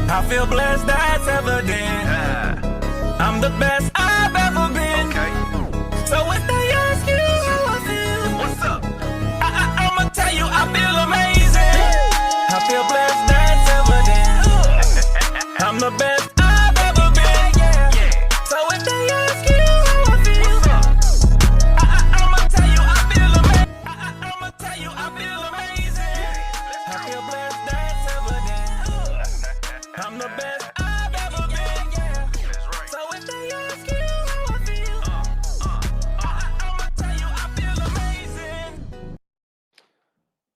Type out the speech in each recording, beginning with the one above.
I feel blessed, that's evident. I'm the best I've ever been. So if they ask you how I feel, what's up? I'ma tell you I feel amazing. I feel blessed, that's evident. I'm the best I've ever been. So if they ask you how I feel, I'ma tell you I feel amazing. I'ma tell you I feel amazing. I feel blessed, that's evident. I'm the best I've ever been. So if they ask you how I feel, I'ma tell you I feel amazing.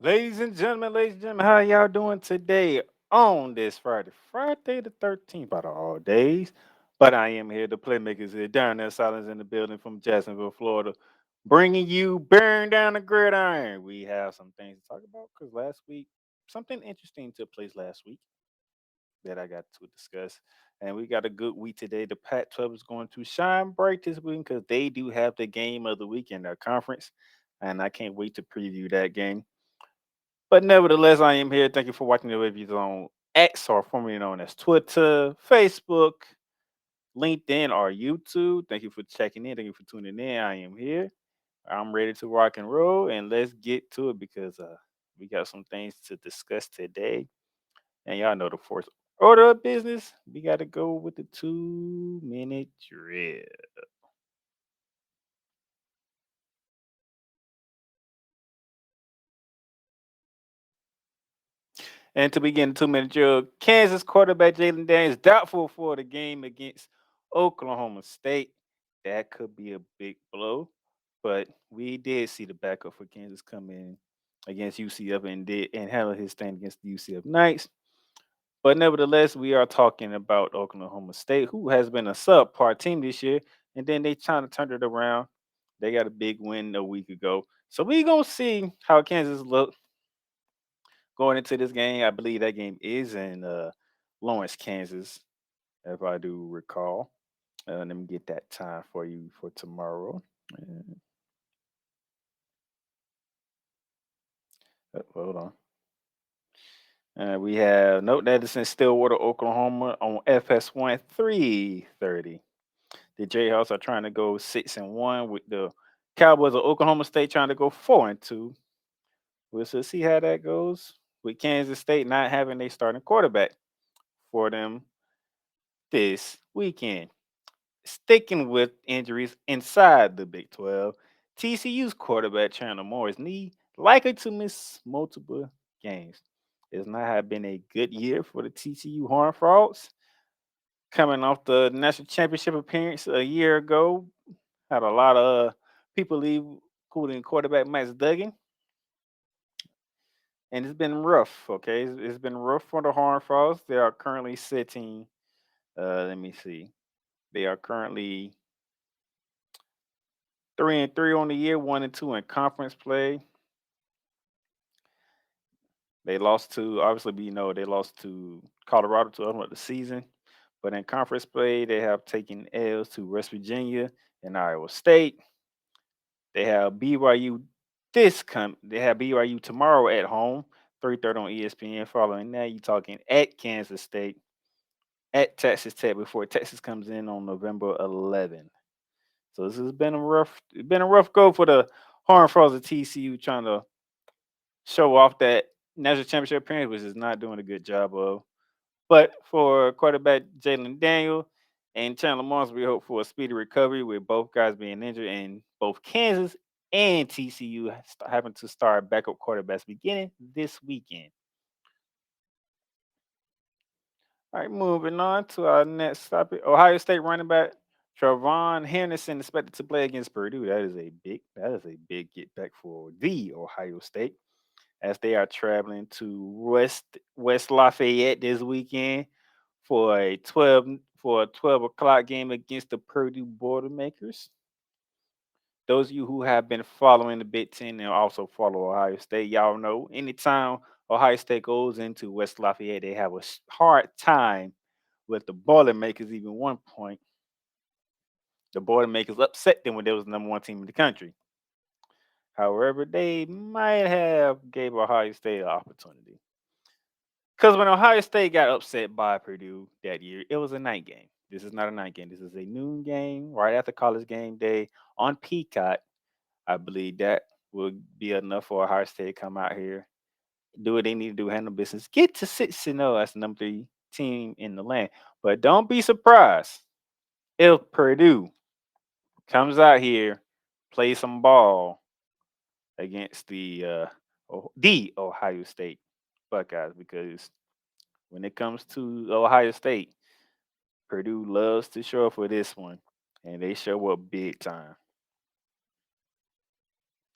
Ladies and gentlemen, how y'all doing today on this Friday the 13th out of all days? But I am here, the Playmakers here, down there, silence in the building from Jacksonville, Florida, bringing you Bearing Down the Gridiron. We have some things to talk about because last week, something interesting took place last week that I got to discuss. And we got a good week today. The Pac-12 is going to shine bright this week because they do have the game of the week in their conference. And I can't wait to preview that game. But nevertheless, I am here. Thank you for watching the reviews on X, or formerly known as Twitter, Facebook, LinkedIn, or YouTube. Thank you for checking in. Thank you for tuning in. I am here. I'm ready to rock and roll, and let's get to it because we got some things to discuss today. And y'all know the fourth order of business. We got to go with the 2 minute drill. And to begin the 2 minute drill, Kansas quarterback Jalen Daniels doubtful for the game against Oklahoma State. That could be a big blow, but we did see the backup for Kansas come in against UCF and handle his stand against the UCF Knights. But nevertheless, we are talking about Oklahoma State, who has been a subpar team this year, and then they trying to turn it around. They got a big win a week ago, so we gonna see how Kansas look going into this game. I believe that game is in Lawrence, Kansas, if I do recall. Let me get that time for you for tomorrow. Hold on. We have note that it's in Stillwater, Oklahoma on FS1 3:30. The Jayhawks are trying to go 6-1 with the Cowboys of Oklahoma State trying to go 4-2. We'll see how that goes with Kansas State not having a starting quarterback for them this weekend. Sticking with injuries inside the Big 12, TCU's quarterback Chandler Morris knee likely to miss multiple games. It's not have been a good year for the TCU Horned Frogs. Coming off the national championship appearance a year ago, had a lot of people leave, including quarterback Max Duggan, and it's been rough. Okay, it's been rough for the Horned Frogs. They are currently sitting. Let me see. They are currently 3-3 on the year, 1-2 in conference play. They lost to obviously they lost to Colorado to open up the season. But in conference play, they have taken L's to West Virginia and Iowa State. They have BYU they have BYU tomorrow at home, 3:30 on ESPN. Following that, you talking at Kansas State, at Texas Tech before Texas comes in on November 11th. So this has been a rough go for the Horned Frogs of TCU trying to show off that national championship appearance, which is not doing a good job of. But for quarterback Jalen Daniel and Chandler Morris, we hope for a speedy recovery with both guys being injured and both Kansas and TCU having to start backup quarterbacks beginning this weekend. All right, moving on to our next topic. Ohio State running back Travon Henderson expected to play against Purdue. That is a big get back for the Ohio State as they are traveling to West Lafayette this weekend for a 12 o'clock game against the Purdue Boilermakers. Those of you who have been following the Big Ten and also follow Ohio State, y'all know anytime Ohio State goes into West Lafayette, they have a hard time with the Boilermakers. Even one point, the Boilermakers upset them when they was the number one team in the country. However, they might have gave Ohio State an opportunity. Because when Ohio State got upset by Purdue that year, it was a night game. This is not a night game. This is a noon game right after college game day on Peacock. I believe that will be enough for Ohio State to come out here, do what they need to do, handle business, get to 6-0 as the number 3 team in the land. But don't be surprised if Purdue comes out here, play some ball against the Ohio State Buckeyes, because when it comes to Ohio State, Purdue loves to show up for this one, and they show up big time.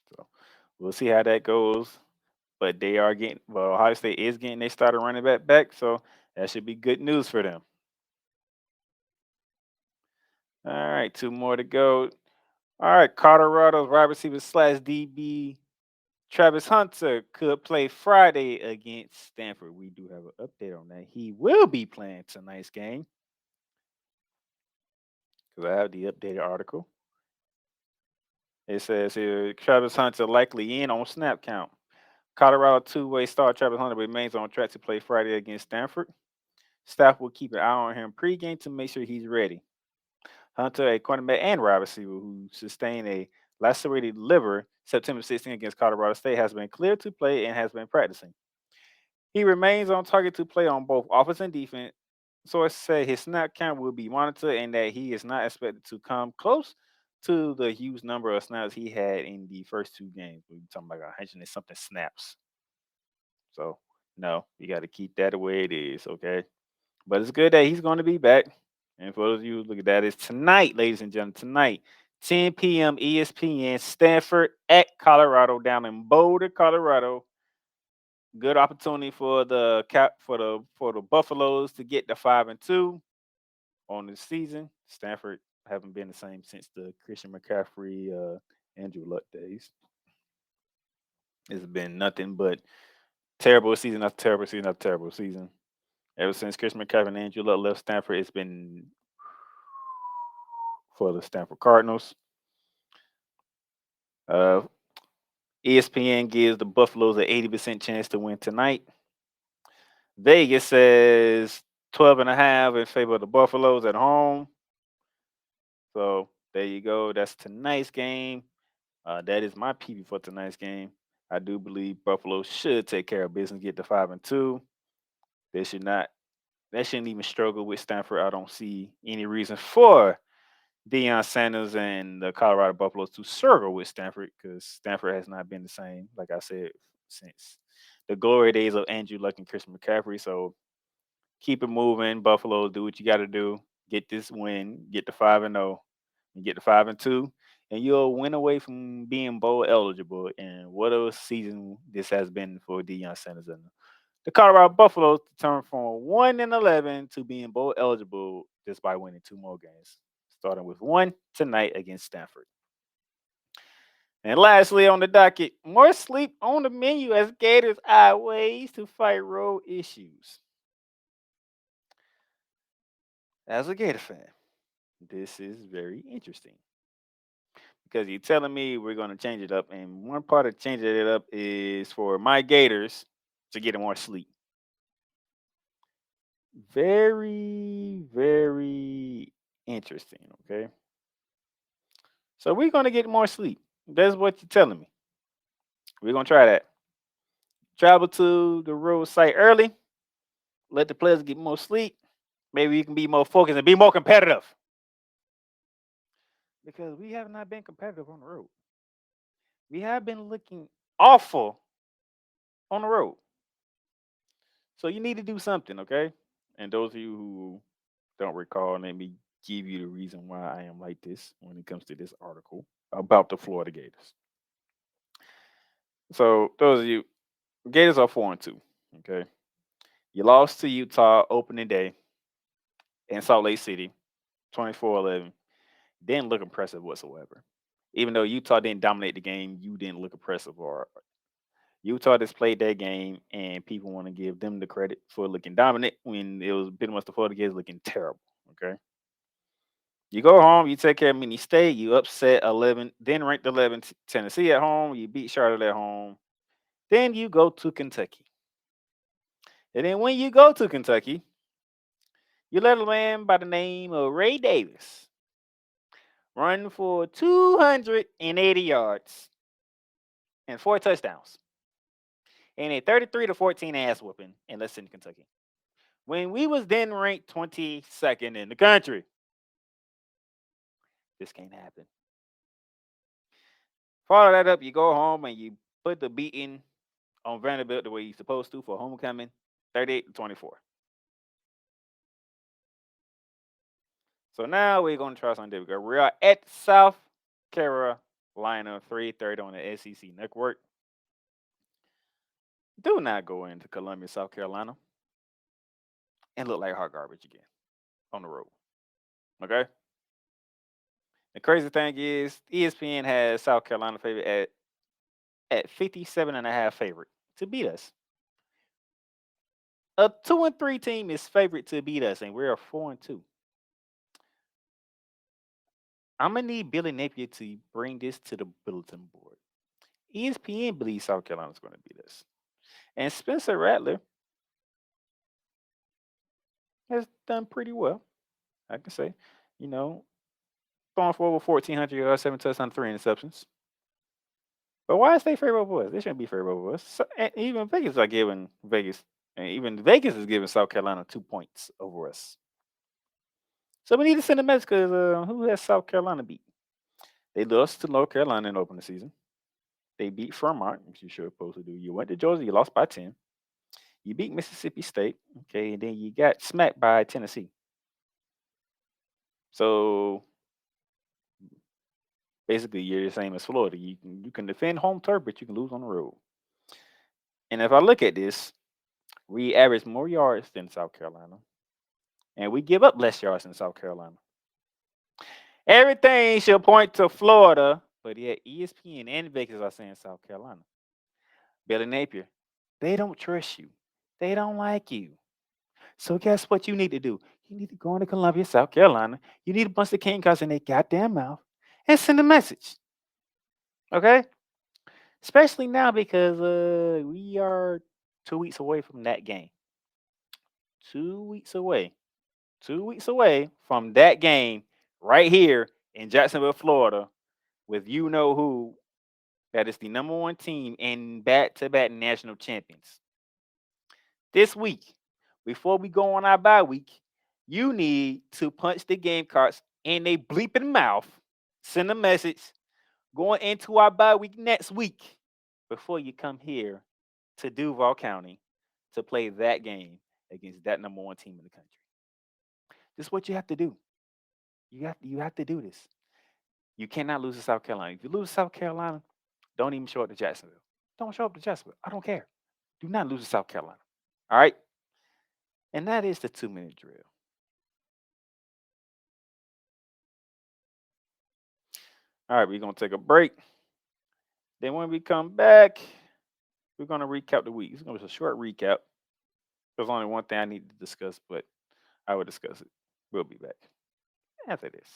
So we'll see how that goes. But they are getting, well, Ohio State is getting they started running back, so that should be good news for them. All right, 2 more to go. All right, Colorado's wide receiver slash DB Travis Hunter could play Friday against Stanford. We do have an update on that. He will be playing tonight's game because I have the updated article. It says here Travis Hunter likely in on snap count. Colorado two-way star Travis Hunter remains on track to play Friday against Stanford. Staff will keep an eye on him pregame to make sure he's ready. Hunter, a cornerback and wide receiver who sustained a lacerated liver September 16 against Colorado State, has been cleared to play and has been practicing. He remains on target to play on both offense and defense. Sources say his snap count will be monitored and that he is not expected to come close to the huge number of snaps he had in the first 2 games. We're talking about 100 and something snaps. So, no, you got to keep that the way it is, okay? But it's good that he's going to be back. And for those of you who look at that, it's tonight, ladies and gentlemen, tonight, 10 p.m. ESPN, Stanford at Colorado down in Boulder, Colorado. Good opportunity for the Buffaloes to get the 5-2 on the season. Stanford haven't been the same since the Christian McCaffrey, Andrew Luck days. It's been nothing but terrible season after terrible season after terrible season. Ever since Christian McCaffrey and Andrew Luck left Stanford, it's been for the Stanford Cardinals. Uh, ESPN gives the Buffaloes an 80% chance to win tonight. Vegas says 12.5 in favor of the Buffaloes at home. So there you go. That's tonight's game. That is my PB for tonight's game. I do believe Buffalo should take care of business, get to 5-2. They should not. They shouldn't even struggle with Stanford. I don't see any reason for Deion Sanders and the Colorado Buffaloes to struggle with Stanford, because Stanford has not been the same, like I said, since the glory days of Andrew Luck and Christian McCaffrey. So keep it moving. Buffalo, do what you got to do. Get this win. Get to 5-0. And get to 5-2, and you'll win away from being bowl eligible. And what a season this has been for Deion Sanders and the Colorado Buffaloes to turn from 1-11 to being bowl eligible just by winning 2 more games, starting with 1 tonight against Stanford. And lastly, on the docket, more sleep on the menu as Gators eye ways to fight road issues. As a Gator fan, this is very interesting because you're telling me we're going to change it up. And one part of changing it up is for my Gators to get more sleep. Very, very interesting. Okay. So we're going to get more sleep. That's what you're telling me. We're going to try that. Travel to the road site early. Let the players get more sleep. Maybe you can be more focused and be more competitive. Because we have not been competitive on the road. We have been looking awful on the road. So you need to do something, okay? And those of you who don't recall, let me give you the reason why I am like this when it comes to this article about the Florida Gators. So those of you, Gators are 4-2, okay? You lost to Utah opening day in Salt Lake City, 24-11. Didn't look impressive whatsoever. Even though Utah didn't dominate the game, you didn't look impressive. Or Utah just played that game, and people want to give them the credit for looking dominant when it was pretty much the Florida Gators looking terrible. Okay, you go home, you take care of Mini State, you upset 11, then ranked 11 Tennessee at home, you beat Charlotte at home, then you go to Kentucky. And then when you go to Kentucky, you let a man by the name of Ray Davis run for 280 yards and 4 touchdowns and a 33-14 ass whooping in Lexington, Kentucky. When we was then ranked 22nd in the country. This can't happen. Follow that up, you go home and you put the beating on Vanderbilt the way you're supposed to for homecoming, 38-24. So now we're going to try something different. We are at South Carolina, 3:30 on the SEC network. Do not go into Columbia, South Carolina and look like hot garbage again on the road. Okay? The crazy thing is ESPN has South Carolina favorite at 57.5 favorite to beat us. A 2-3 team is favorite to beat us, and we're a 4-2. I'm gonna need Billy Napier to bring this to the bulletin board. ESPN believes South Carolina's going to beat us, and Spencer Rattler has done pretty well. I can say, throwing for over 1,400 yards, 7 touchdowns, 3 interceptions. But why is they favorable over us? They shouldn't be favorable over us. So, and even Vegas is giving South Carolina 2 points over us. So we need to send a message because who has South Carolina beat? They lost to North Carolina in the opening season. They beat Vermont, which you should supposed to do. You went to Georgia, you lost by 10. You beat Mississippi State, okay, and then you got smacked by Tennessee. So basically, you're the same as Florida. You can defend home turf, but you can lose on the road. And if I look at this, we average more yards than South Carolina, and we give up less yards than South Carolina. Everything should point to Florida, but yet ESPN and Vegas are saying South Carolina. Billy Napier, they don't trust you. They don't like you. So guess what you need to do? You need to go into Columbia, South Carolina. You need a bunch of king cows in their goddamn mouth and send a message. Okay? Especially now because we are 2 weeks away from that game. 2 weeks away. 2 weeks away from that game right here in Jacksonville, Florida, with who that is the number 1 team and back-to-back national champions. This week, before we go on our bye week, you need to punch the Gamecocks in their bleeping mouth, send a message going into our bye week next week before you come here to Duval County to play that game against that number 1 team in the country. This is what you have to do. You have to do this. You cannot lose to South Carolina. If you lose to South Carolina, don't even show up to Jacksonville. Don't show up to Jacksonville. I don't care. Do not lose to South Carolina. All right? And that is the 2-minute drill. All right, we're going to take a break. Then when we come back, we're going to recap the week. It's going to be a short recap. There's only one thing I need to discuss, but I will discuss it. We'll be back after this.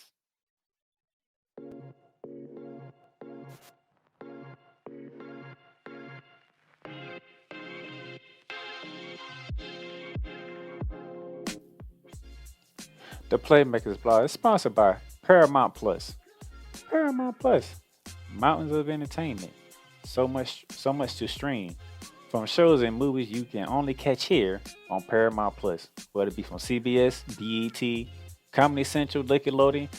The Playmakers blog is sponsored by Paramount Plus. Paramount Plus, mountains of entertainment. So much to stream. From shows and movies you can only catch here on Paramount Plus, whether it be from CBS, BET, Comedy Central, Nickelodeon,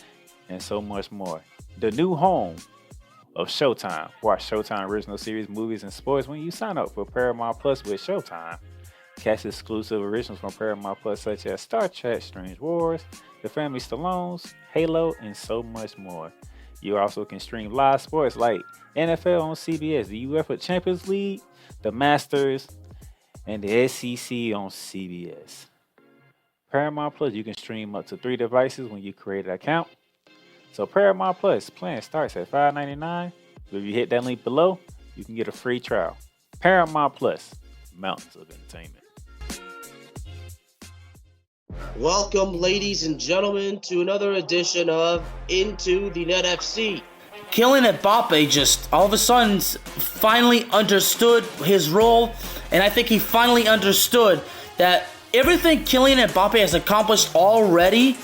and so much more. The new home of Showtime. Watch Showtime original series, movies, and sports when you sign up for Paramount Plus with Showtime. Catch exclusive originals from Paramount Plus such as Star Trek, Strange Wars, The Family Stallones, Halo, and so much more. You also can stream live sports like NFL on CBS, the UEFA Champions League, the Masters, and the SEC on CBS. Paramount Plus, you can stream up to 3 devices when you create an account. So Paramount Plus plan starts at $5.99. If you hit that link below, you can get a free trial. Paramount Plus, mountains of entertainment. Welcome, ladies and gentlemen, to another edition of Into the Net FC. Kylian Mbappe just all of a sudden finally understood his role, and I think he finally understood that everything Kylian Mbappe has accomplished already,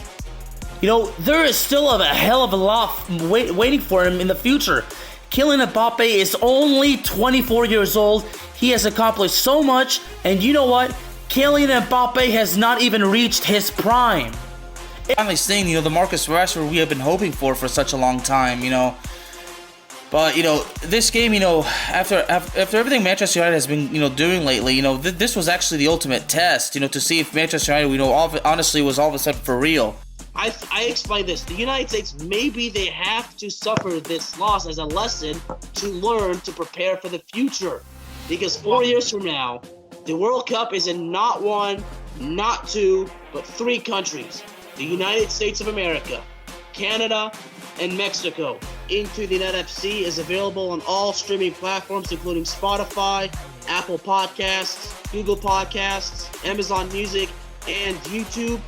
there is still a hell of a lot waiting for him in the future. Kylian Mbappe is only 24 years old. He has accomplished so much, and you know what? Kylian Mbappe has not even reached his prime. Finally seeing, the Marcus Rashford we have been hoping for such a long time, But, this game, after everything Manchester United has been, doing lately, this was actually the ultimate test, to see if Manchester United, honestly was all of a sudden for real. I explained this. The United States, maybe they have to suffer this loss as a lesson to learn to prepare for the future. Because 4 years from now, the World Cup is in not one, not two, but 3 countries. The United States of America, Canada, and Mexico. Into the Net FC is available on all streaming platforms, including Spotify, Apple Podcasts, Google Podcasts, Amazon Music, and YouTube.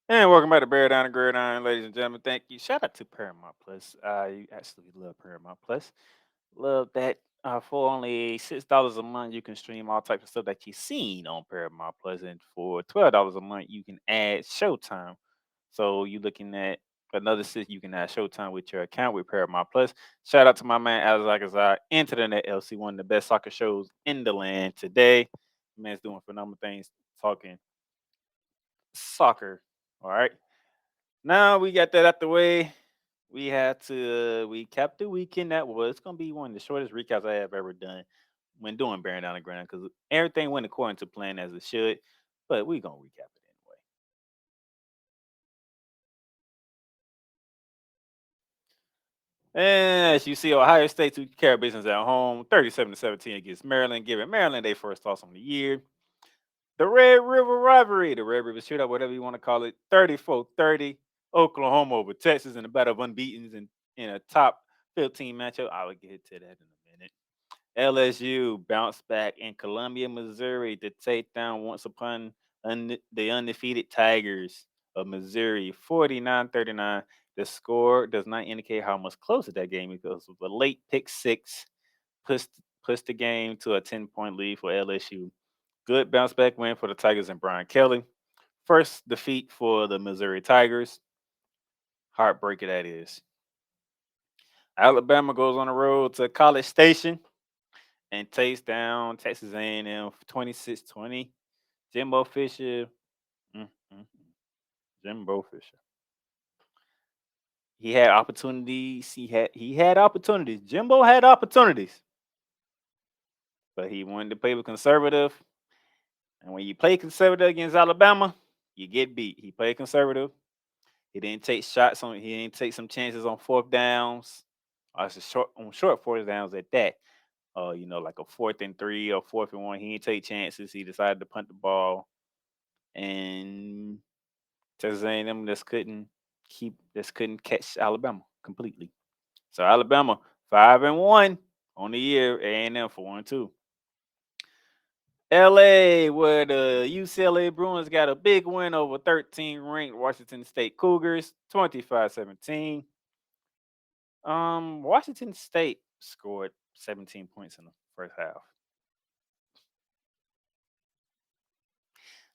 And welcome back to Bearing Down the Gridiron, ladies and gentlemen. Thank you. Shout out to Paramount Plus. You absolutely love Paramount Plus. Love that. For only $6 a month, you can stream all types of stuff that you've seen on Paramount Plus, and for $12 a month, you can add Showtime. So you're looking at another $6, you can add Showtime with your account with Paramount Plus. Shout out to my man Alex Agazar, Into the Net LC, one of the best soccer shows in the land today. Man's doing phenomenal things, talking soccer. All right. Now we got that out the way. We had to recap the weekend that was. It's gonna be one of the shortest recaps I have ever done when doing Bearing Down the Ground because everything went according to plan as it should. But we're gonna recap it anyway. And as you see, Ohio State took care of business at home, 37-17 against Maryland, giving Maryland their first loss on the year. The Red River rivalry, the Red River shootout, whatever you want to call it, 34-30. Oklahoma over Texas in the battle of unbeatens in a top 15 matchup. I will get to that in a minute. LSU bounced back in Columbia, Missouri to take down once upon the undefeated Tigers of Missouri, 49-39. The score does not indicate how much closer that game is because of a late pick six pushed the game to a 10-point lead for LSU. Good bounce back win for the Tigers and Brian Kelly. First defeat for the Missouri Tigers. Heartbreaker that is. Alabama goes on the road to College Station and takes down Texas A&M 26-20. Jimbo Fisher. Jimbo Fisher. He had opportunities. He had opportunities. Jimbo had opportunities. But he wanted to play with conservative. And when you play conservative against Alabama, you get beat. He played conservative. He didn't take shots on. He didn't take some chances on fourth downs. Short fourth downs at that. Like a 4th and 3 or 4th and 1. He didn't take chances. He decided to punt the ball, and Texas A&M just couldn't catch Alabama completely. So Alabama 5-1 on the year. A&M 4-2. LA, where the UCLA Bruins got a big win over 13th-ranked Washington State Cougars, 25-17. Washington State scored 17 points in the first half.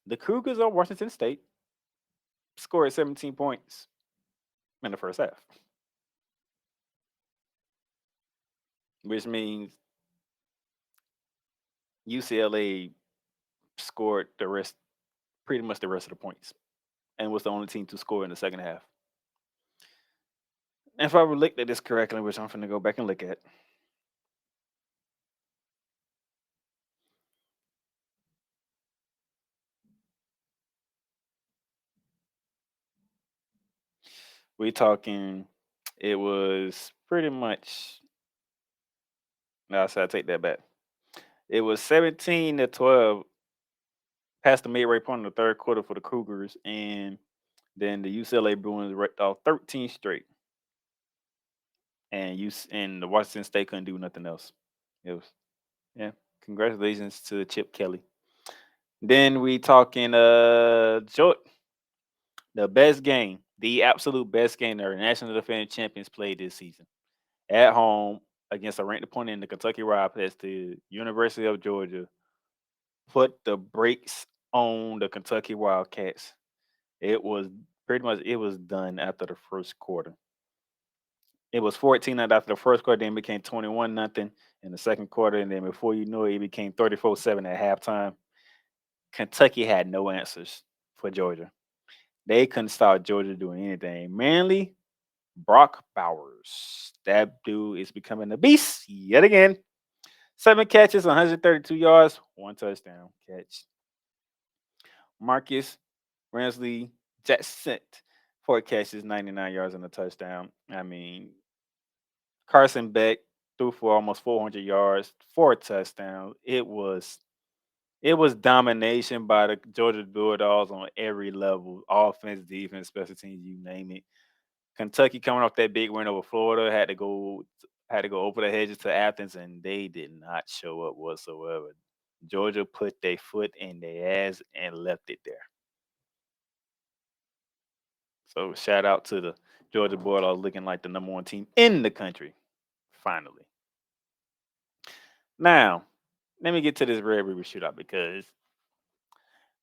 The Cougars of Washington State scored 17 points in the first half, which means UCLA scored pretty much the rest of the points, and was the only team to score in the second half. And if I looked at this correctly, which I'm going to go back and look at, we talking, it was pretty much. No, so I take that back. It was 17-12 past the midway point in the third quarter for the Cougars, and then the UCLA Bruins wrecked off 13 straight. And the Washington State couldn't do nothing else. It was, congratulations to Chip Kelly. Then we talking the best game, the absolute best game that our national defending champions played this season. At home, against a ranked opponent in the Kentucky Wildcats, the University of Georgia put the brakes on the Kentucky Wildcats. It was pretty much it was done after the first quarter. It was 14-0 after the first quarter, then it became 21-0 in the second quarter, and then before you know it, it became 34-7 at halftime. Kentucky had no answers for Georgia. They couldn't stop Georgia doing anything. Mainly Brock Bowers. That dude is becoming a beast yet again. 7 catches, 132 yards, 1 touchdown catch. Marcus Ransley Jackson, 4 catches, 99 yards, and a touchdown. I mean, Carson Beck threw for almost 400 yards, 4 touchdowns. It was domination by the Georgia Bulldogs on every level, offense, defense, special teams, you name it. Kentucky coming off that big win over Florida had to go over the hedges to Athens, and they did not show up whatsoever. Georgia put their foot in their ass and left it there. So shout out to the Georgia Bulldogs looking like the number 1 team in the country, finally. Now, let me get to this Red River shootout because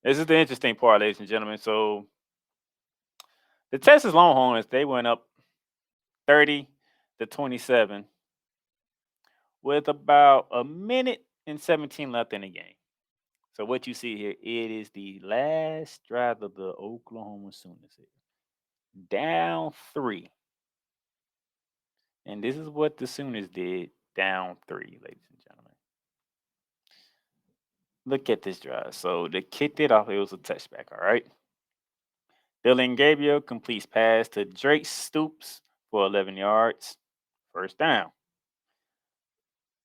this is the interesting part, ladies and gentlemen. So the Texas Longhorns, they went up 30-27 with about a minute and 17 left in the game. So what you see here, it is the last drive of the Oklahoma Sooners here. Down 3. And this is what the Sooners did, down 3, ladies and gentlemen. Look at this drive. So they kicked it off. It was a touchback, all right? Dylan Gabriel completes pass to Drake Stoops for 11 yards. First down.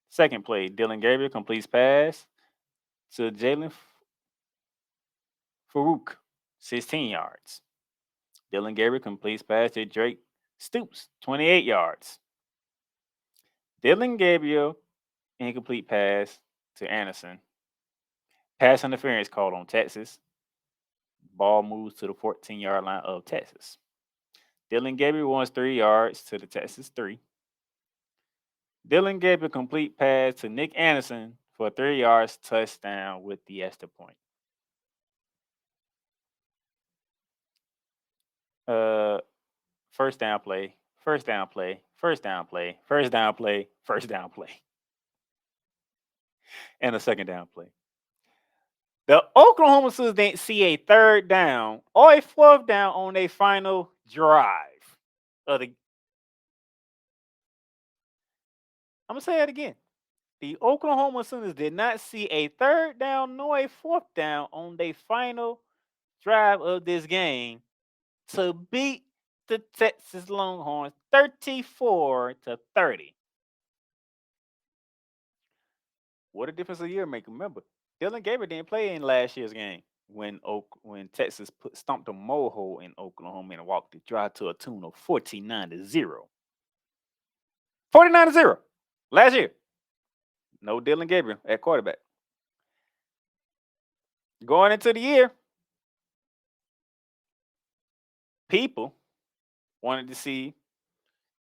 Second play, Dylan Gabriel completes pass to Jalen Farouk, 16 yards. Dylan Gabriel completes pass to Drake Stoops, 28 yards. Dylan Gabriel, incomplete pass to Anderson. Pass interference called on Texas. Ball moves to the 14-yard line of Texas. Dylan Gabriel wants 3 yards to the Texas 3. Dylan Gabriel complete pass to Nick Anderson for 3 yards, touchdown with the extra point. First down play, first down play, first down play, first down play, first down play, and a second down play. The Oklahoma Sooners didn't see a third down or a fourth down on their final drive of the. I'm gonna say that again. The Oklahoma Sooners did not see a third down nor a fourth down on their final drive of this game to beat the Texas Longhorns 34-30. What a difference a year make. Remember, Dylan Gabriel didn't play in last year's game when Texas stomped a mohole in Oklahoma and walked the drive to a tune of 49-0. 49-0 last year. No Dylan Gabriel at quarterback. Going into the year, people wanted to see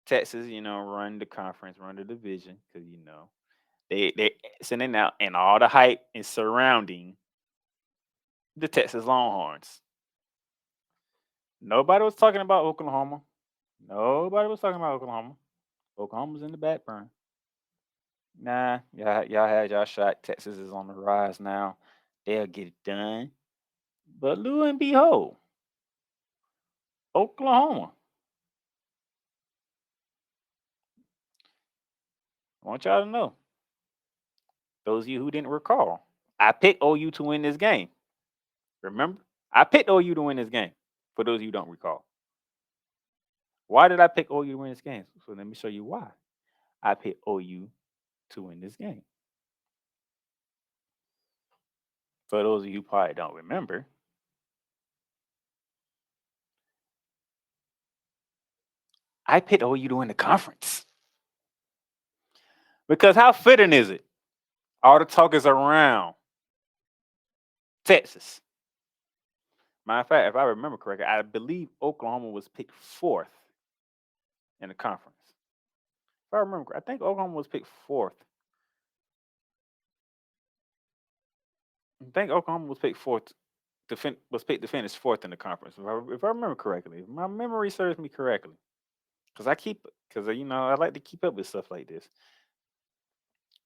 Texas, run the conference, run the division, because they sending out, and all the hype is surrounding the Texas Longhorns. Nobody was talking about Oklahoma. Oklahoma's in the back burner. Nah, y'all had y'all shot. Texas is on the rise now. They'll get it done. But lo and behold, Oklahoma. I want y'all to know. Those of you who didn't recall, I picked OU to win this game. Remember? I picked OU to win this game. For those of you who don't recall. Why did I pick OU to win this game? So let me show you why. I picked OU to win this game. For those of you who probably don't remember, I picked OU to win the conference. Because how fitting is it? All the talk is around Texas. Matter of fact, if I remember correctly, I believe Oklahoma was picked 4th in the conference. If I remember, I think Oklahoma was picked fourth. I think Oklahoma was picked fourth. Was picked to finish fourth in the conference, if I remember correctly. If my memory serves me correctly, because I like to keep up with stuff like this.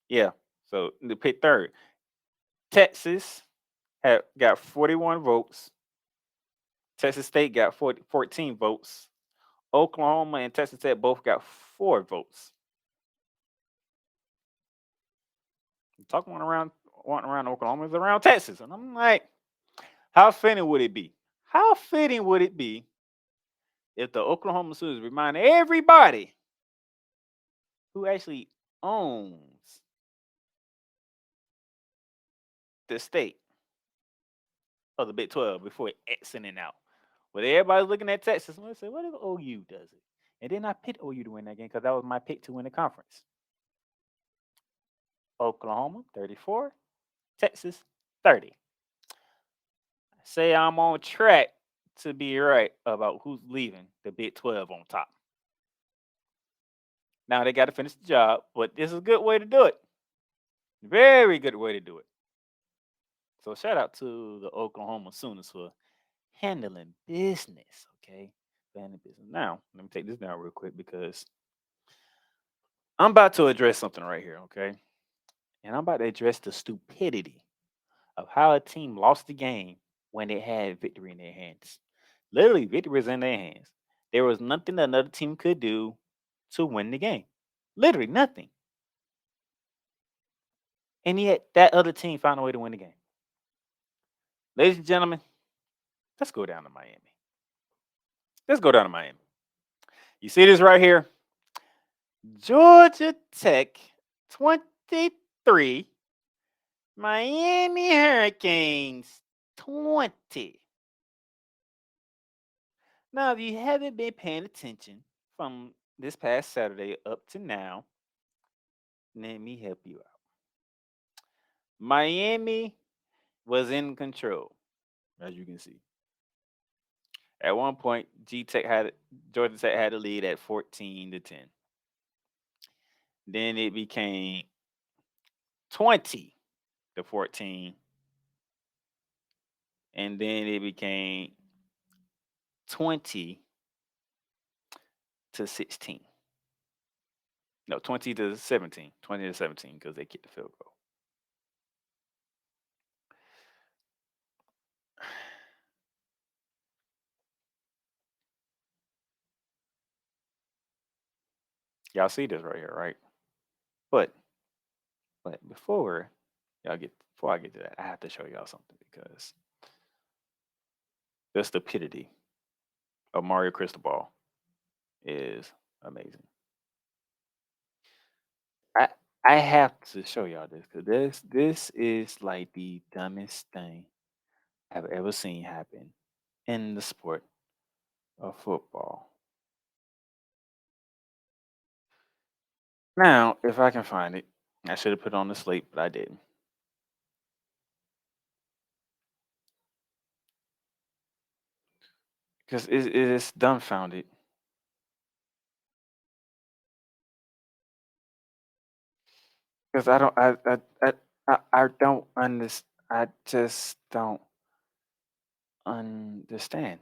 Yeah, so they picked third. Texas got 41 votes. Texas State got 14 votes. Oklahoma and Texas Tech both got 4 votes. Talking wanting around Oklahoma is around Texas, and I'm like, how fitting would it be? How fitting would it be if the Oklahoma Sooners remind everybody who actually owns the state of the Big 12 before exiting out? But everybody's looking at Texas and they say, what if OU does it? And then I picked OU to win that game because that was my pick to win the conference. Oklahoma, 34. Texas, 30. Say I'm on track to be right about who's leaving the Big 12 on top. Now they got to finish the job, but this is a good way to do it. Very good way to do it. So shout out to the Oklahoma Sooners for handling business, okay? Handling business. Now, let me take this down real quick because I'm about to address something right here, okay? And I'm about to address the stupidity of how a team lost the game when they had victory in their hands. Literally, victory was in their hands. There was nothing that another team could do to win the game. Literally nothing. And yet that other team found a way to win the game. Ladies and gentlemen, let's go down to Miami. Let's go down to Miami. You see this right here? Georgia Tech 23, Miami Hurricanes 20. Now, if you haven't been paying attention from this past Saturday up to now, let me help you out. Miami was in control, as you can see. At one point, Georgia Tech had a lead at 14-10. Then it became 20-14. And then it became 20-16. No, 20-17. 20-17 because they kicked the field goal. Y'all see this right here, right? But before I get to that, I have to show y'all something because the stupidity of Mario Cristobal is amazing. I have to show y'all this because this is like the dumbest thing I've ever seen happen in the sport of football. Now, if I can find it, I should have put it on the slate, but I didn't. Because it is dumbfounded. Because I don't understand. I just don't understand.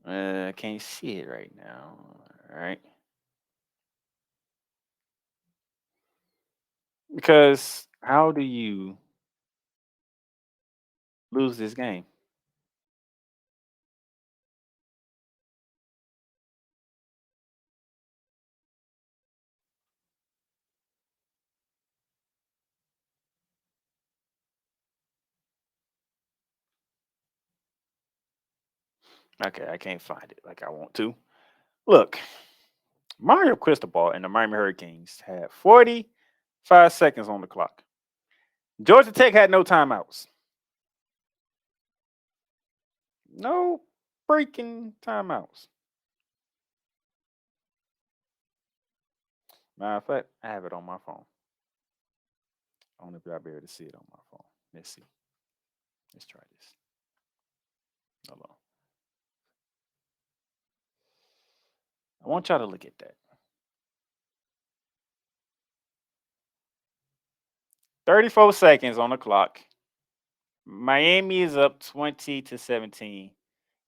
I can't see it right now. All right. Because how do you lose this game? Okay, I can't find it like I want to. Look, Mario Cristobal and the Miami Hurricanes had 45 seconds on the clock. Georgia Tech had no timeouts. No freaking timeouts. Matter of fact, I have it on my phone. I don't know if I'll be able to see it on my phone. Let's see. Let's try this. Hold on. I want y'all to look at that. 34 seconds on the clock. Miami is up 20-17.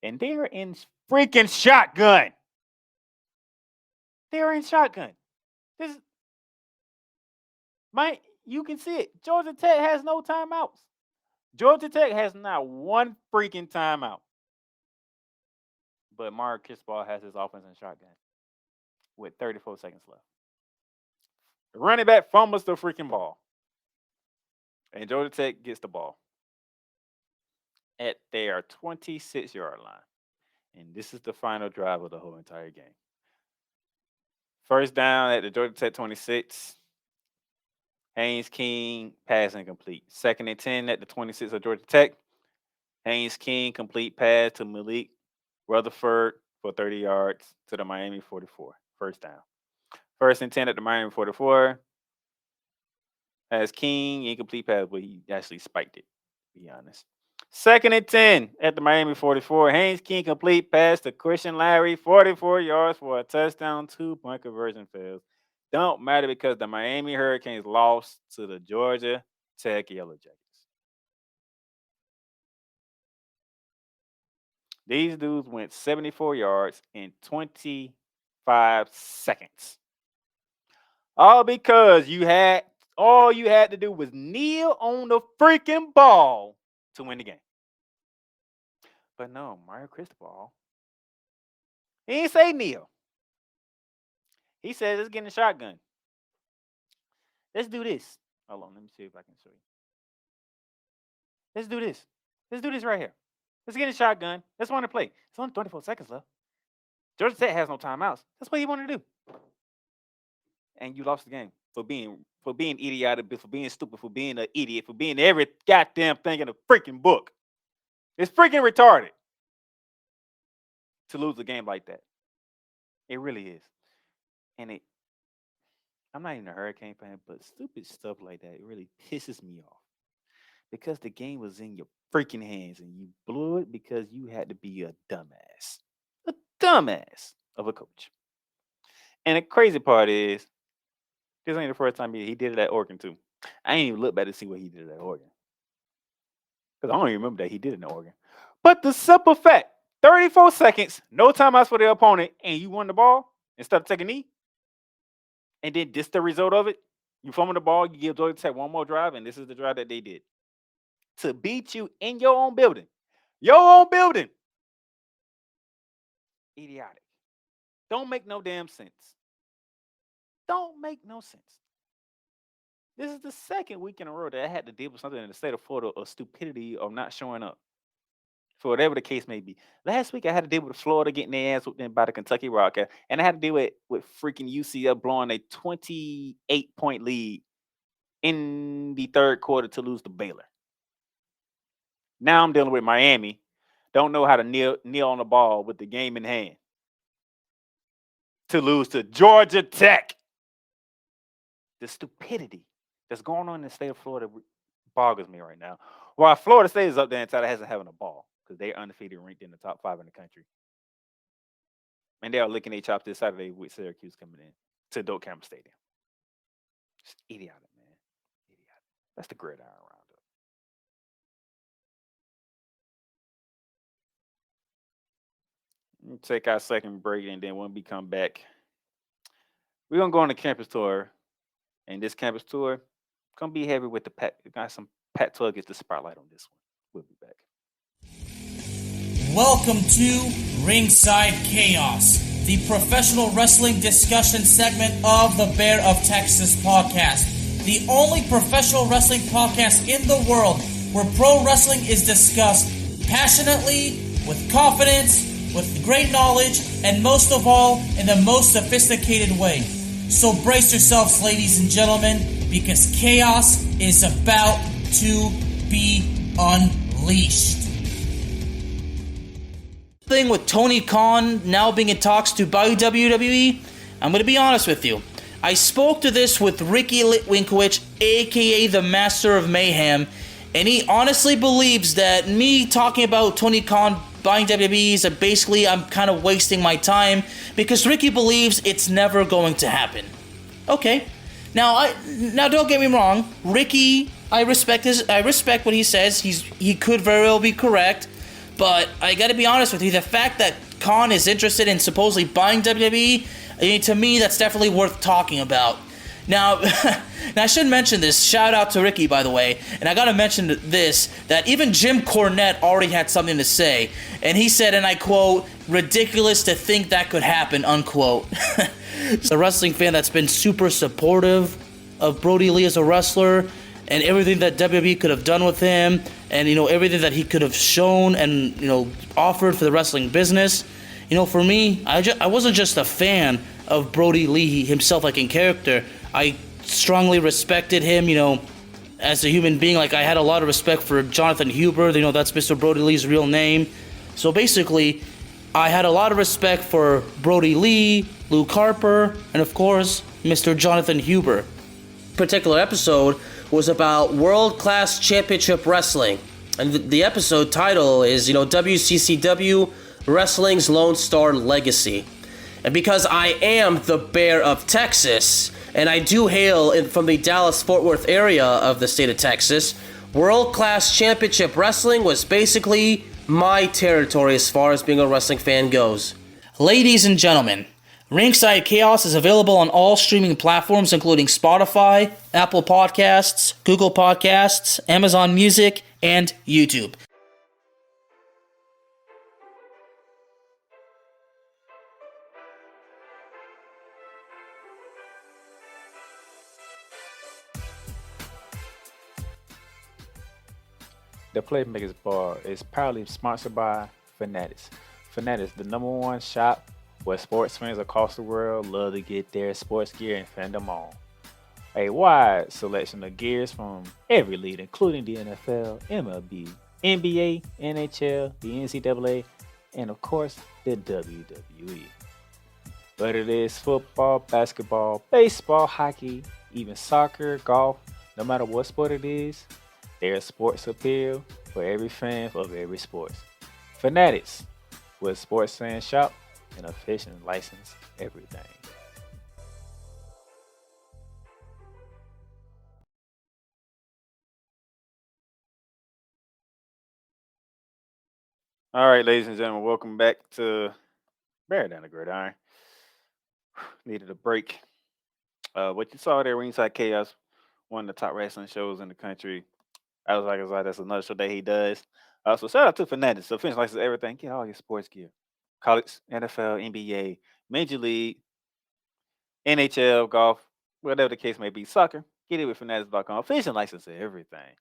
And they're in freaking shotgun. They're in shotgun. This you can see it. Georgia Tech has no timeouts. Georgia Tech has not one freaking timeout. But Mario Cristobal has his offense in shotgun with 34 seconds left. The running back fumbles the freaking ball. And Georgia Tech gets the ball at their 26-yard line. And this is the final drive of the whole entire game. First down at the Georgia Tech 26. Haynes King, pass incomplete. 2nd and 10 at the 26 of Georgia Tech. Haynes King, complete pass to Malik Rutherford for 30 yards to the Miami 44. First down. 1st and 10 at the Miami 44. Has King, incomplete pass, but he actually spiked it, to be honest. 2nd and 10 at the Miami 44. Haynes King, complete pass to Christian Larry, 44 yards for a touchdown, 2-point conversion fails. Don't matter because the Miami Hurricanes lost to the Georgia Tech Yellow Jackets. These dudes went 74 yards in 25 seconds. All because all you had to do was kneel on the freaking ball to win the game. But no, Mario Cristobal, he didn't say kneel. He said, let's get in the shotgun. Let's do this. Hold on, let me see if I can show you. Let's do this. Let's do this right here. Let's get in the shotgun. Let's run the play. It's only 24 seconds left. Georgia Tech has no timeouts. That's what you want to do. And you lost the game for being idiotic, for being stupid, for being an idiot, for being every goddamn thing in the freaking book. It's freaking retarded to lose a game like that. It really is. And I'm not even a Hurricane fan, but stupid stuff like that, it really pisses me off. Because the game was in your freaking hands and you blew it because you had to be a dumbass. A dumbass of a coach. And the crazy part is, this ain't the first time he did it at Oregon too. I ain't even look back to see what he did at Oregon. Because I don't even remember that he did it in Oregon. But the simple fact, 34 seconds, no timeouts for the opponent, and you won the ball instead of taking a knee. And then this the result of it. You fumble the ball, you give Georgia Tech one more drive, and this is the drive that they did. To beat you in your own building. Your own building. Idiotic. Don't make no damn sense. Don't make no sense. This is the second week in a row that I had to deal with something in the state of Florida of stupidity of not showing up. For whatever the case may be. Last week I had to deal with Florida getting their ass whooped in by the Kentucky Rocket, and I had to deal with freaking UCF blowing a 28-point lead in the third quarter to lose to Baylor. Now I'm dealing with Miami. Don't know how to kneel on the ball with the game in hand. To lose to Georgia Tech. The stupidity that's going on in the state of Florida boggles me right now. While Florida State is up there until it hasn't having a ball because they're undefeated, ranked in the top 5 in the country. And they are licking their chops this Saturday with Syracuse coming in to Doak Campbell Stadium. Just idiotic, man. Idiotic. That's the gridiron roundup. We'll take our second break, and then when we come back, we're going to go on a campus tour. And this campus tour, going to be heavy with the PAC. Got some PAC-12 gets the spotlight on this one. We'll be back. Welcome to Ringside Chaos, the professional wrestling discussion segment of the Bear of Texas podcast. The only professional wrestling podcast in the world where pro wrestling is discussed passionately, with confidence, with great knowledge, and most of all, in the most sophisticated way. So brace yourselves, ladies and gentlemen, because chaos is about to be unleashed. Thing with Tony Khan now being in talks to buy WWE, I'm going to be honest with you. I spoke to this with Ricky Litwinkowicz, aka the Master of Mayhem, and he honestly believes that me talking about Tony Khan buying WWE is that basically I'm kind of wasting my time because Ricky believes it's never going to happen. Okay, now don't get me wrong, Ricky, I respect what he says. He could very well be correct, but I got to be honest with you, the fact that Khan is interested in supposedly buying WWE, to me that's definitely worth talking about. Now, I should mention this. Shout out to Ricky, by the way. And I gotta mention this, that even Jim Cornette already had something to say. And he said, and I quote, "Ridiculous to think that could happen," unquote. He's a wrestling fan that's been super supportive of Brody Lee as a wrestler and everything that WWE could have done with him and, everything that he could have shown and, offered for the wrestling business. For me, I wasn't just a fan of Brody Lee himself, like in character. I strongly respected him, as a human being. Like, I had a lot of respect for Jonathan Huber. That's Mr. Brody Lee's real name. So basically, I had a lot of respect for Brody Lee, Luke Harper, and of course, Mr. Jonathan Huber. Particular episode was about World Class Championship Wrestling. And the episode title is, WCCW Wrestling's Lone Star Legacy. And because I am the Bear of Texas, and I do hail from the Dallas-Fort Worth area of the state of Texas, World Class Championship Wrestling was basically my territory as far as being a wrestling fan goes. Ladies and gentlemen, Ringside Chaos is available on all streaming platforms including Spotify, Apple Podcasts, Google Podcasts, Amazon Music, and YouTube. The Playmakers Bar is proudly sponsored by Fanatics. Fanatics, the #1 shop where sports fans across the world love to get their sports gear and fandom on. A wide selection of gears from every league, including the NFL, MLB, NBA, NHL, the NCAA, and of course, the WWE. Whether it is football, basketball, baseball, hockey, even soccer, golf, no matter what sport it is, there's sports appeal for every fan of every sport. Fanatics, where sports fans shop and official license everything. All right, ladies and gentlemen, welcome back to Bearing Down the Gridiron. Needed a break. What you saw there, Ringside Chaos, one of the top wrestling shows in the country. I was like, that's another show that he does. So shout out to Fanatics. So finish license everything. Get all your sports gear. College, NFL, NBA, Major League, NHL, golf, whatever the case may be, soccer. Get it with Fanatics.com. Finish and license everything.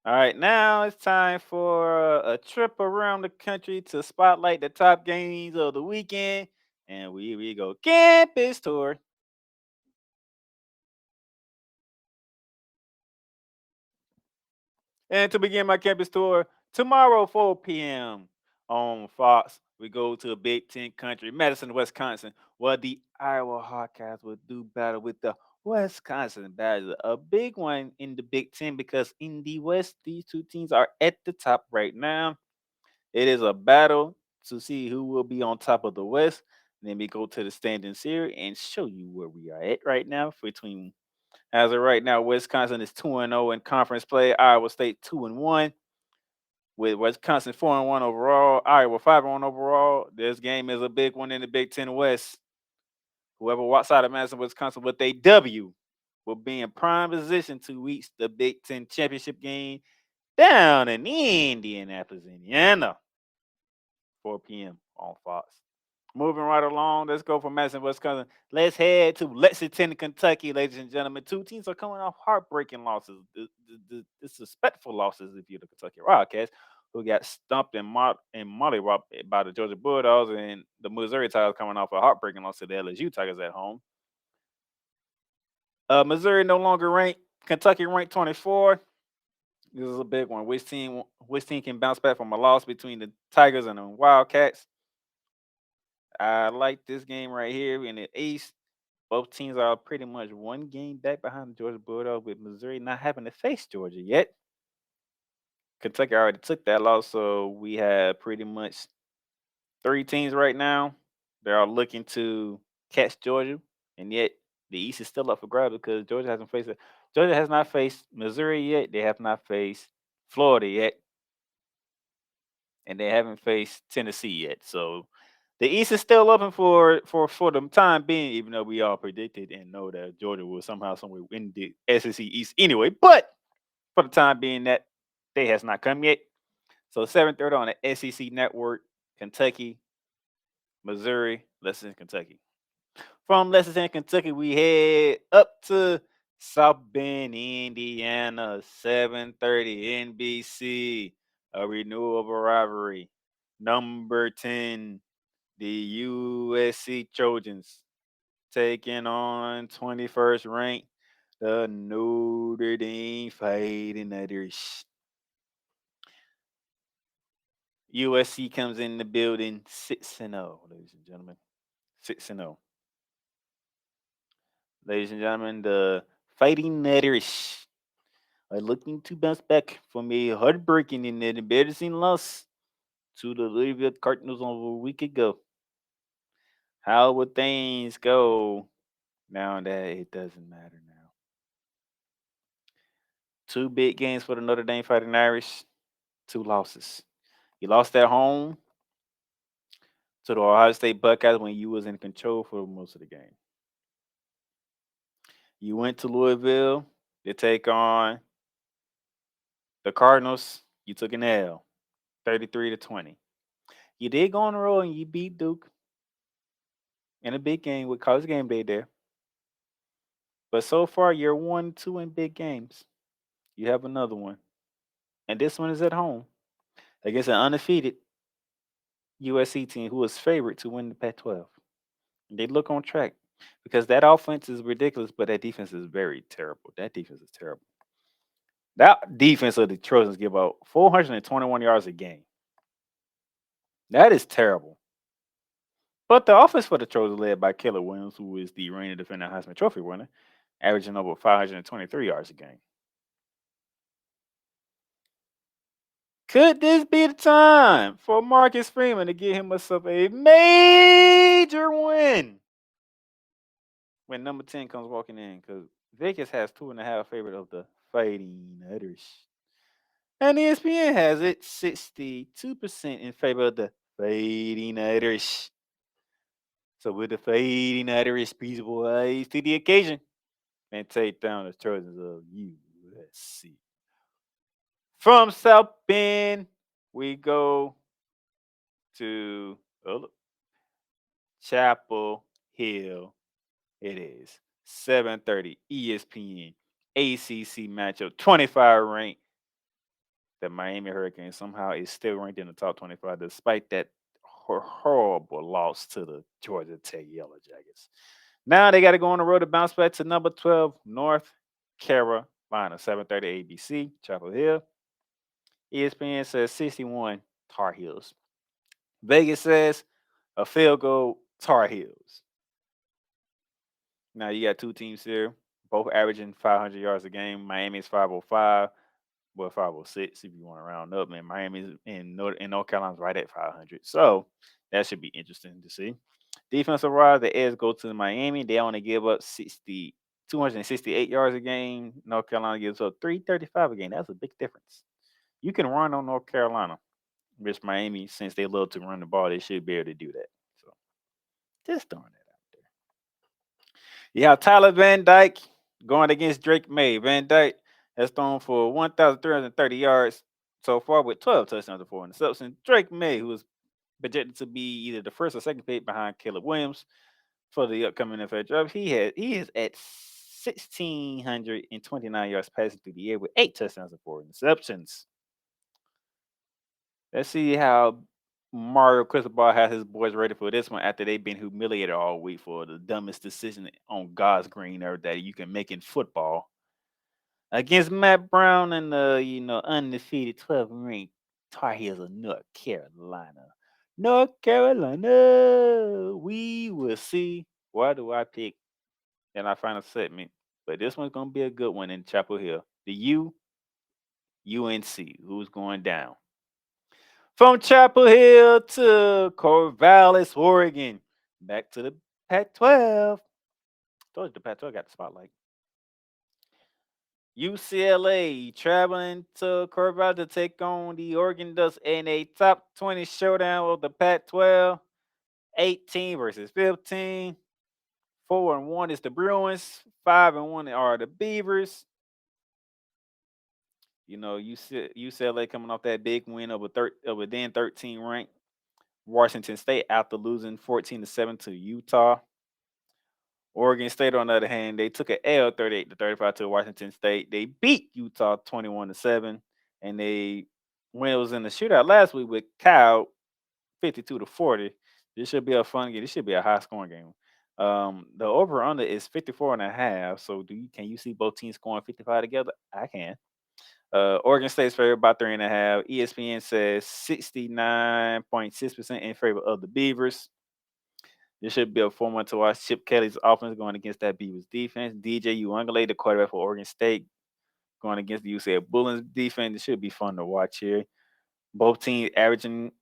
All right, now it's time for a trip around the country to spotlight the top games of the weekend. And we go campus tour. And to begin my campus tour, tomorrow, 4 p.m. on Fox, we go to a Big Ten country, Madison, Wisconsin, where the Iowa Hawkeyes will do battle with the Wisconsin Badgers. A big one in the Big Ten because in the West, these two teams are at the top right now. It is a battle to see who will be on top of the West. Then we go to the standings here and show you where we are at right now between. As of right now, Wisconsin is 2-0 in conference play. Iowa State 2-1. With Wisconsin 4-1 overall, Iowa 5-1 overall. This game is a big one in the Big Ten West. Whoever walks out of Madison, Wisconsin with a W will be in prime position to reach the Big Ten championship game down in Indianapolis, Indiana. 4 p.m. on Fox. Moving right along, let's go from Madison, Wisconsin. Let's head to Lexington, Kentucky, ladies and gentlemen. Two teams are coming off heartbreaking losses, disrespectful losses, if you're the Kentucky Wildcats, who got stumped and mollywopped by the Georgia Bulldogs, and the Missouri Tigers coming off a heartbreaking loss to the LSU Tigers at home. Missouri no longer ranked. Kentucky ranked 24. This is a big one. Which team can bounce back from a loss between the Tigers and the Wildcats? I like this game right here in the East. Both teams are pretty much one game back behind the Georgia Bulldogs, with Missouri not having to face Georgia yet. Kentucky already took that loss, so we have pretty much 3 teams right now. They're all looking to catch Georgia, and yet the East is still up for grabs because Georgia hasn't faced it. Georgia has not faced Missouri yet. They have not faced Florida yet, and they haven't faced Tennessee yet. So the East is still open for the time being, even though we all predicted and know that Georgia will somehow somewhere win the SEC East anyway. But for the time being, that day has not come yet. So 7:30 on the SEC Network, Kentucky, Missouri, Lexington, Kentucky. From Lexington, Kentucky, we head up to South Bend, Indiana, 7:30 NBC, a renewal of a rivalry. Number 10, the USC Trojans taking on 21st ranked, the Notre Dame Fighting Irish. USC comes in the building 6-0, ladies and gentlemen. 6-0. Ladies and gentlemen, the Fighting Irish are looking to bounce back from a heartbreaking and embarrassing loss to the Louisville Cardinals over a week ago. How would things go now that it doesn't matter now? 2 big games for the Notre Dame Fighting Irish, 2 losses. You lost at home to the Ohio State Buckeyes when you was in control for most of the game. You went to Louisville to take on the Cardinals. You took an L, 33-20. You did go on the road and you beat Duke in a big game with College Game Day there. But so far, you're 1-2 in big games. You have another one. And this one is at home against an undefeated USC team who was favored to win the Pac-12. They look on track because that offense is ridiculous, but that defense is very terrible. That defense is terrible. That defense of the Trojans give out 421 yards a game. That is terrible. But the offense for the Trojans led by Caleb Williams, who is the reigning defending Heisman Trophy winner, averaging over 523 yards a game. Could this be the time for Marcus Freeman to get himself a major win when number 10 comes walking in? Because Vegas has 2.5 favorite of the Fighting Irish. And ESPN has it 62% in favor of the Fighting Irish. So with the Fighting Irish Peace Boys to the occasion and take down the Trojans of USC. From South Bend, we go to Chapel Hill. It is 7:30 ESPN ACC matchup. 25 ranked. The Miami Hurricanes somehow is still ranked in the top 25 despite that horrible loss to the Georgia Tech Yellow Jackets. Now they got to go on the road to bounce back to number 12 North Carolina. 7:30 ABC Chapel Hill. ESPN says 61 Tar Heels. Vegas says a field goal Tar Heels. Now you got 2 teams here, both averaging 500 yards a game. Miami's 505, well 506 if you want to round up, and Miami's in North Carolina's right at 500. So that should be interesting to see. Defensive wise, the Eds go to Miami. They only give up 268 yards a game. North Carolina gives up 335 a game. That's a big difference. You can run on North Carolina, which Miami, since they love to run the ball, they should be able to do that. So just throwing that out there. You have Tyler Van Dyke going against Drake May. Van Dyke has thrown for 1,330 yards so far with 12 touchdowns and 4 interceptions. Drake May, who is projected to be either the first or second pick behind Caleb Williams for the upcoming NFL draft, he is at 1,629 yards passing through the air with 8 touchdowns and 4 interceptions. Let's see how Mario Cristobal has his boys ready for this one after they've been humiliated all week for the dumbest decision on God's green earth that you can make in football. Against Matt Brown and the undefeated 12-ranked Tar Heels of North Carolina. North Carolina, we will see. Why do I pick in our final segment? But this one's gonna be a good one in Chapel Hill. The U UNC. Who's going down? From Chapel Hill to Corvallis, Oregon. Back to the Pac-12. Told you the Pac-12 got the spotlight. UCLA traveling to Corvallis to take on the Oregon Ducks in a top 20 showdown of the Pac-12. 18 versus 15. 4-1 is the Bruins. 5-1 are the Beavers. You know, UCLA coming off that big win over then 13 ranked Washington State after losing 14-7 to Utah. Oregon State, on the other hand, they took an L 38-35 to Washington State. They beat Utah 21-7, and when it was in the shootout last week with Cal 52-40. This should be a fun game. This should be a high scoring game. The over under is 54.5. So can you see both teams scoring 55 together? I can. Oregon State's favorite by 3.5. ESPN says 69.6% in favor of the Beavers. This should be a fun one to watch. Chip Kelly's offense going against that Beavers defense. DJ Uiagalelei, the quarterback for Oregon State, going against the UCLA Bullets defense. It should be fun to watch here. Both teams averaging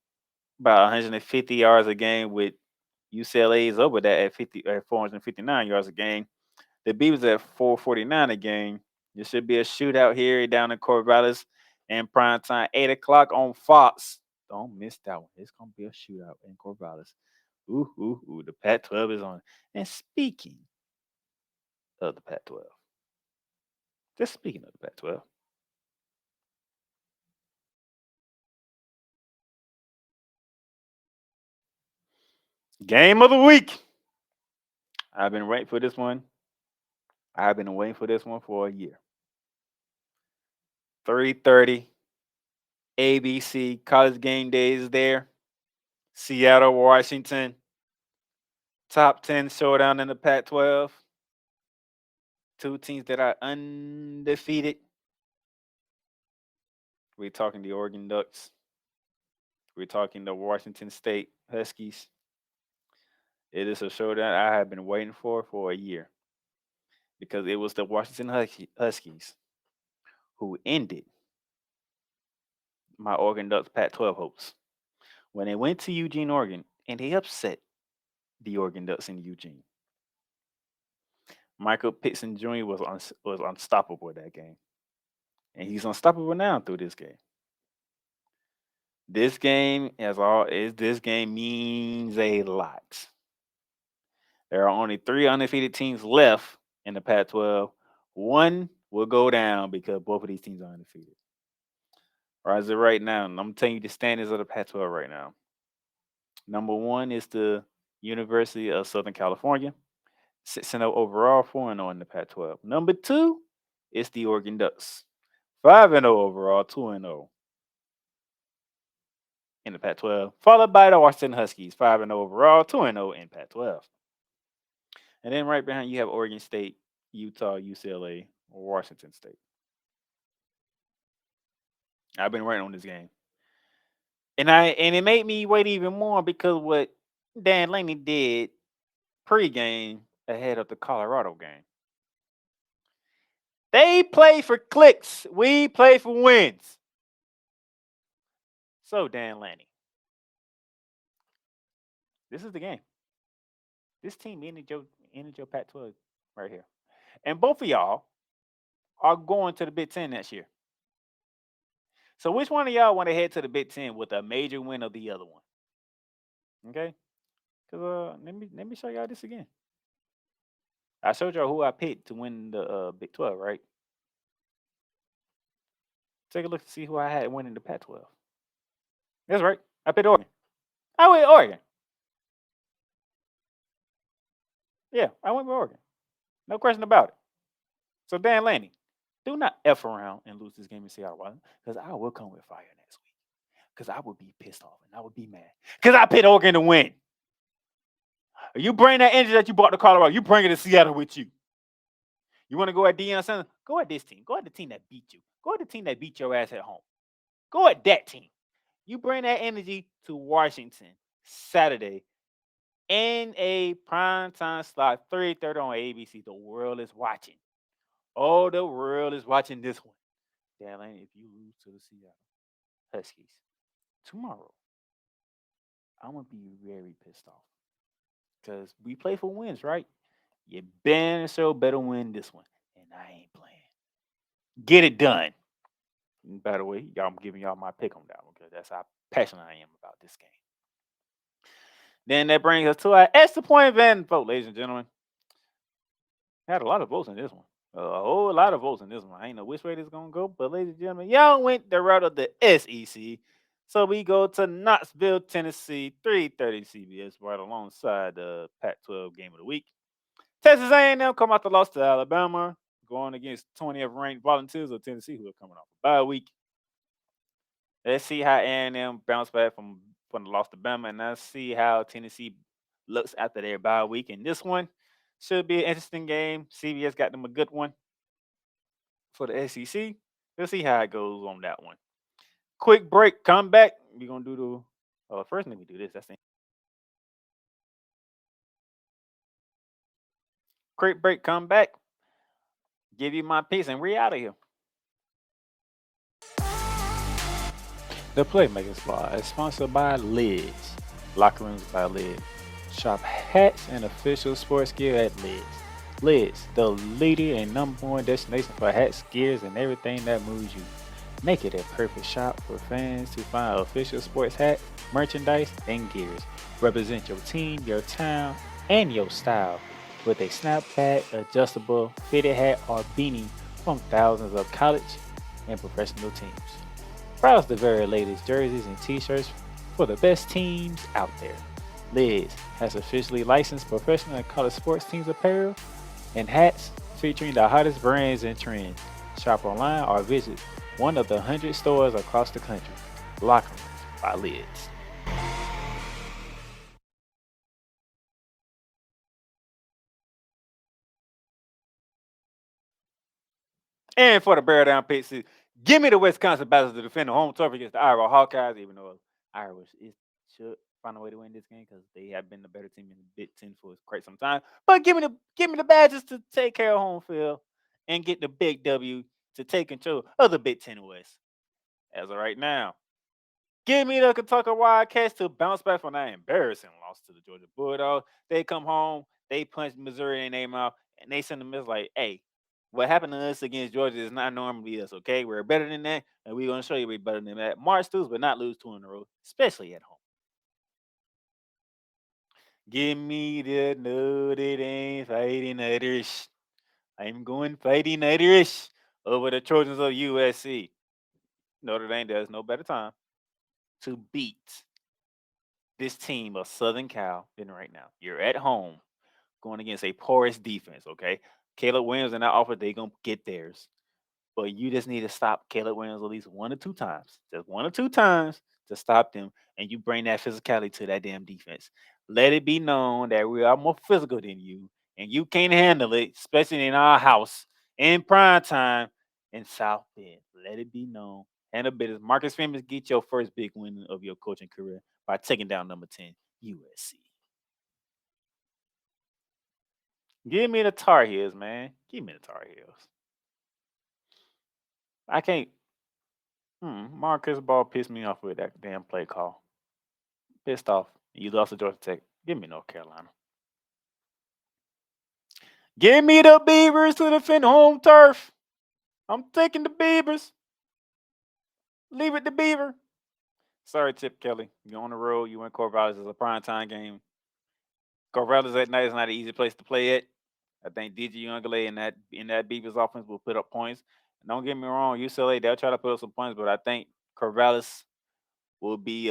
about 150 yards a game, with UCLA is over that at 459 yards a game. The Beavers at 449 a game. There should be a shootout here down in Corvallis in prime time, 8 o'clock on Fox. Don't miss that one. It's going to be a shootout in Corvallis. Ooh. The Pac-12 is on. And speaking of the Pac-12, just speaking of the Pac-12, game of the week. I've been waiting for this one. I've been waiting for this one for a year. 3:30 ABC College Game Day is there. Seattle, Washington. Top 10 showdown in the Pac-12. Two teams that are undefeated. We're talking the Oregon Ducks. We're talking the Washington State Huskies. It is a showdown I have been waiting for a year, because it was the Washington Huskies who ended my Oregon Ducks Pac-12 hopes when they went to Eugene, Oregon, and they upset the Oregon Ducks in Eugene. Michael Pittman Jr. was unstoppable that game, and he's unstoppable now through this game. This game means a lot. There are only 3 undefeated teams left in the Pac-12. One will go down because both of these teams are undefeated. As of right now, I'm telling you the standings of the Pac-12 right now. Number 1 is the University of Southern California, 6-0 overall, 4-0 in the Pac-12. Number 2 is the Oregon Ducks, 5-0 overall, 2-0 in the Pac-12, followed by the Washington Huskies, 5-0 overall, 2-0 in Pac-12. And then right behind you have Oregon State, Utah, UCLA, or Washington State. I've been waiting on this game. And it made me wait even more because what Dan Laney did pregame ahead of the Colorado game. They play for clicks. We play for wins. So, Dan Laney, this is the game. This team ended your Pac-12 right here. And both of y'all are going to the Big Ten next year. So which one of y'all want to head to the Big Ten with a major win of the other one? Okay? Because let me show y'all this again. I showed y'all who I picked to win the Big 12, right? Take a look to see who I had winning the Pac-12. That's right. I picked Oregon. I went Oregon. Yeah, I went with Oregon. No question about it. So Dan Laney, do not F around and lose this game in Seattle, because I will come with fire next week. Because I would be pissed off and I would be mad. Because I picked Oregon to win. You bring that energy that you brought to Colorado, you bring it to Seattle with you. You want to go at Deion Sanders? Go at this team. Go at the team that beat you. Go at the team that beat your ass at home. Go at that team. You bring that energy to Washington Saturday in a primetime slot, 3:30 on ABC. The world is watching. Oh, the world is watching this one. Darling, if you lose to the Seattle Huskies tomorrow, I'm gonna be very pissed off because we play for wins, right? You better win this one, and I ain't playing. Get it done. And by the way, y'all, I'm giving y'all my pick on that one because that's how passionate I am about this game. Then that brings us to our extra point van vote, ladies and gentlemen. Had a lot of votes in this one. A whole lot of votes in this one. I ain't know which way this is gonna go, but ladies and gentlemen, y'all went the route of the SEC. So we go to Knoxville, Tennessee, 3:30 CBS, right alongside the Pac-12 game of the week. Texas A&M come out the loss to Alabama, going against 20th ranked Volunteers of Tennessee, who are coming off a bye week. Let's see how A&M bounce back from the loss to Bama, and let's see how Tennessee looks after their bye week. And this one should be an interesting game. CBS got them a good one for the SEC. Let's see how it goes on that one. Quick break, come back. We're gonna do the first. Let me do this. That's the quick break, come back. Give you my piece, and we're out of here. The Playmaker Squad is sponsored by Lids. Locker Rooms by Lids. Shop hats and official sports gear at Lids. Lids, the leader and number one destination for hats, gears, and everything that moves you. Make it a perfect shop for fans to find official sports hats, merchandise, and gears. Represent your team, your town, and your style with a snapback, adjustable, fitted hat, or beanie from thousands of college and professional teams. Browse the very latest jerseys and t-shirts for the best teams out there. Lids has officially licensed professional and college sports teams apparel and hats featuring the hottest brands and trends. Shop online or visit one of the 100 stores across the country. Locker Rooms by Lids. And for the bear down picks, give me the Wisconsin Badgers to defend the home turf against the Iowa Hawkeyes, even though Iowa should find a way to win this game because they have been the better team in the Big Ten for quite some time. But give me the Badgers to take care of home field and get the big W to take control of the Big Ten West. As of right now, give me the Kentucky Wildcats to bounce back from that embarrassing loss to the Georgia Bulldogs. They come home, they punch Missouri in their mouth, and they send them this like, hey, what happened to us against Georgia is not normally us, okay? We're better than that, and we're going to show you we're better than that. March through, but not lose 2 in a row, especially at home. Give me the Notre Dame Fighting Irish. I'm going Fighting Irish over the Trojans of USC. Notre Dame does no better time to beat this team of Southern Cal than right now. You're at home going against a porous defense, okay? Caleb Williams and that offer, they going to get theirs. But you just need to stop Caleb Williams at least 1 or 2 times. Just 1 or 2 times to stop them, and you bring that physicality to that damn defense. Let it be known that we are more physical than you, and you can't handle it, especially in our house in prime time in South Bend. Let it be known. Handle business. Marcus Freeman, get your first big win of your coaching career by taking down number 10, USC. Give me the Tar Heels, man. Give me the Tar Heels. I can't. Marcus Ball pissed me off with that damn play call. Pissed off. You lost to Georgia Tech. Give me North Carolina. Give me the Beavers to defend home turf. I'm taking the Beavers. Leave it to Beaver. Sorry, Chip Kelly. You're on the road. You win Corvallis. It's a primetime game. Corvallis at night is not an easy place to play at. I think DJ Youngale in that Beavers offense will put up points. Don't get me wrong, UCLA, they'll try to put up some points, but I think Corvallis will be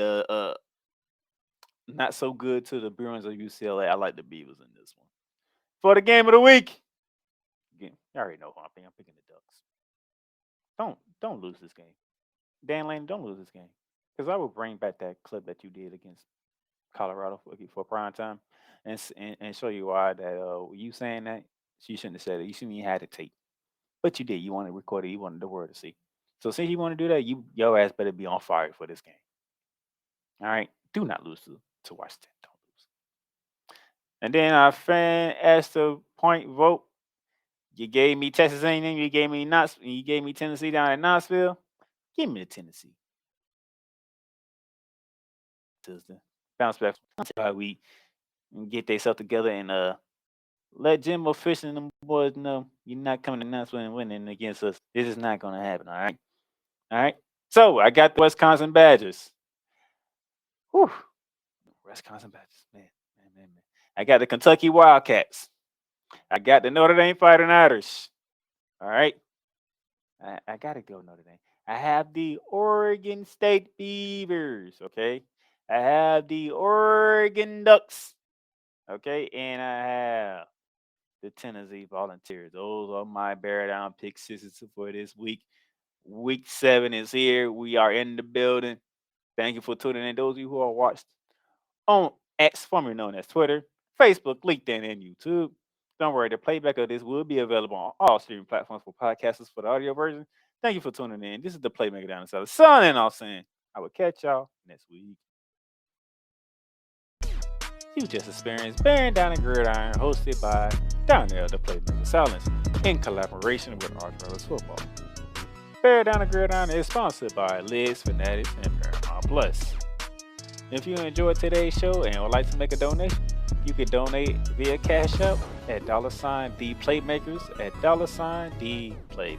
not so good to the Bruins of UCLA. I like the Beavers in this one. For the game of the week, again, you already know who I'm picking. I'm picking the Ducks. Don't lose this game. Dan Lane, don't lose this game. Because I will bring back that clip that you did against Colorado for prime time and show you why that you saying that you shouldn't have said it. You shouldn't even had to tape. But you did. You wanted to record it. You wanted the world to see. So since you want to do that, your ass better be on fire for this game. All right. Do not lose to Washington. Don't lose. And then our fan asked to point vote. You gave me Texas A&M. You gave me Tennessee down at Knoxville. Give me the Tennessee. Tuesday. Bounce back by week and get themselves together and let Jimbo Fish and them boys know you're not coming to Knoxville and winning against us. This is not going to happen. All right. So I got the Wisconsin Badgers. Whew. Wisconsin Badgers, man. I got the Kentucky Wildcats. I got the Notre Dame Fighting Irish. All right. I got to go Notre Dame. I have the Oregon State Beavers. Okay. I have the Oregon Ducks. Okay. And I have the Tennessee Volunteers. Those are my bear down pick sixes for this week. Week 7 is here. We are in the building. Thank you for tuning in. Those of you who are watched on X, formerly known as Twitter, Facebook, LinkedIn, and YouTube. Don't worry, the playback of this will be available on all streaming platforms for podcasters for the audio version. Thank you for tuning in. This is the Playmaker down the south. Signing off saying, I will catch y'all next week. You just experienced Bearing Down the Gridiron, hosted by Donnell, the Playmaker Silence, in collaboration with Arch Brothers Football. Bear Down the Gridiron is sponsored by Liz Fanatics and Paramount Plus. If you enjoyed today's show and would like to make a donation, you can donate via Cash App at $ThePlaymakers at $ThePlaymakers.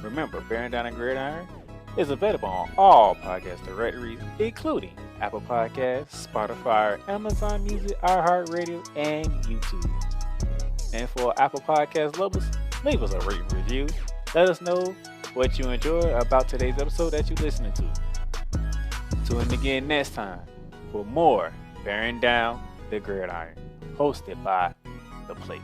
Remember, Bearing Down the Gridiron is available on all podcast directories, including Apple Podcasts, Spotify, Amazon Music, iHeartRadio, and YouTube. And for Apple Podcast lovers, leave us a rating review. Let us know what you enjoy about today's episode that you're listening to. Tune in again next time for more Bearing Down the Gridiron, hosted by the Playmaker.